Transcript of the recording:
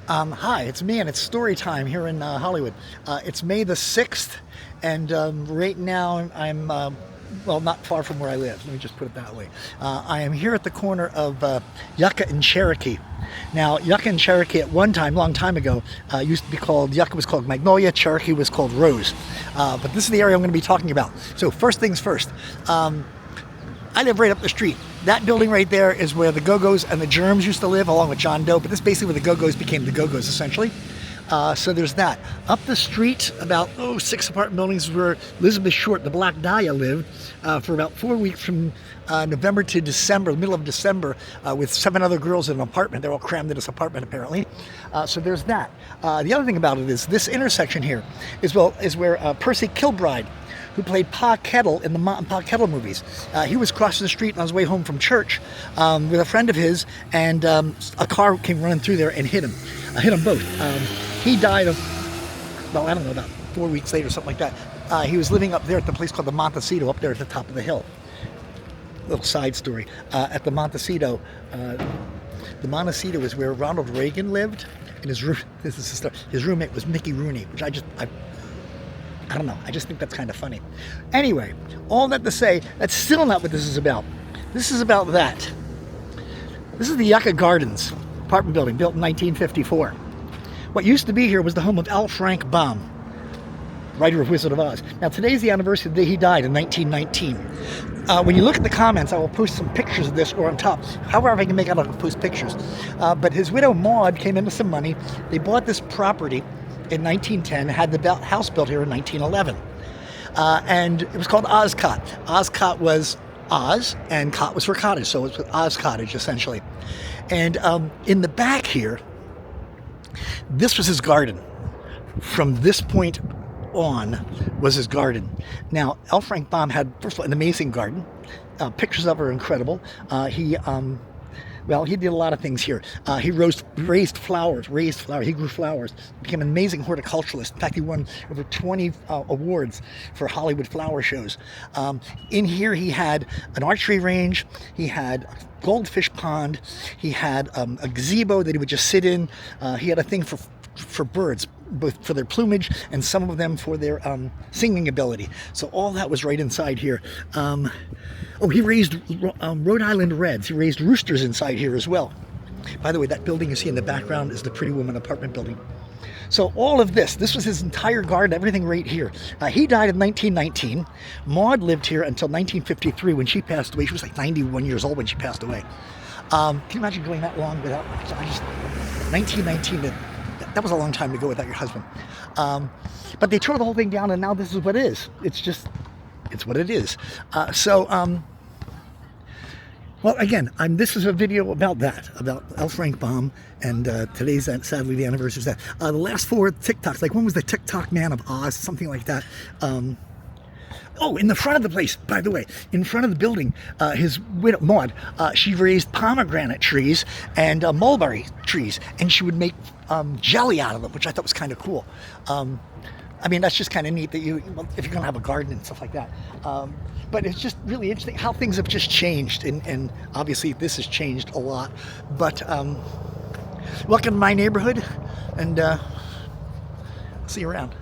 Hi, it's me, and it's story time here in Hollywood. It's May the 6th, and right now well, not far from where I live. Let me just put it that way. I am here at the corner of Yucca and Cherokee. Now, Yucca and Cherokee at one time, long time ago, used to be called, Yucca was called Magnolia, Cherokee was called Rose. But this is the area I'm going to be talking about. So first things first. I live right up the street. That building right there is where the Go-Go's and the Germs used to live, along with John Doe. But this is basically where the Go-Go's became the Go-Go's, essentially. So there's that. Up the street, about 6 apartment buildings, where Elizabeth Short, the Black Dahlia, lived for about 4 weeks, from November to December, the middle of December, with 7 other girls in an apartment. They're all crammed in this apartment, apparently. So there's that. The other thing about it is this intersection here is where Percy Kilbride, who played Pa Kettle in the Pa Kettle movies. He was crossing the street on his way home from church with a friend of his, and a car came running through there and hit him. Hit them both. He died of, well, I don't know, about 4 weeks later, something like that. He was living up there at the place called the Montecito, up there at the top of the hill. Little side story. At the Montecito is where Ronald Reagan lived, and his roommate was Mickey Rooney, which I don't know, I just think that's kind of funny. Anyway, all that to say, that's still not what this is about. This is about that. This is the Yucca Gardens apartment building, built in 1954. What used to be here was the home of L. Frank Baum, writer of Wizard of Oz. Now, today's the anniversary of the day he died in 1919. When you look at the comments, I will post some pictures of this, or on top. However I can make out, I'll post pictures. But his widow, Maud, came into some money. They bought this property in 1910, had the house built here in 1911. And it was called Ozcott. Ozcott was Oz, and Cott was for cottage, so it was Oz Cottage, essentially. And in the back here, this was his garden. From this point on was his garden. Now, L. Frank Baum had, first of all, an amazing garden. Pictures of her are incredible. He did a lot of things here. He raised flowers. He grew flowers. Became an amazing horticulturalist. In fact, he won over 20 awards for Hollywood flower shows. In here, he had an archery range. He had a goldfish pond. He had a gazebo that he would just sit in. He had a thing for birds, both for their plumage and some of them for their singing ability. So all that was right inside here. He raised Rhode Island Reds. He raised roosters inside here as well. By the way, that building you see in the background is the Pretty Woman apartment building. So all of this was his entire garden, everything right here. He died in 1919. Maud lived here until 1953 when she passed away. She was like 91 years old when she passed away. Can you imagine going that long without, 1919, that was a long time to go without your husband. But they tore the whole thing down, and now this is what it is. It's what it is. Well, again, this is a video about that, about L. Frank Baum, and today's, sadly, the anniversary of that. The last 4 TikToks, like one was the TikTok Man of Oz, something like that. In the front of the place, by the way, in front of the building, his widow, Maud, she raised pomegranate trees and mulberry trees, and she would make jelly out of them, which I thought was kind of cool. That's just kind of neat that if you're going to have a garden and stuff like that. But it's just really interesting how things have just changed, and obviously this has changed a lot. But welcome to my neighborhood, and see you around.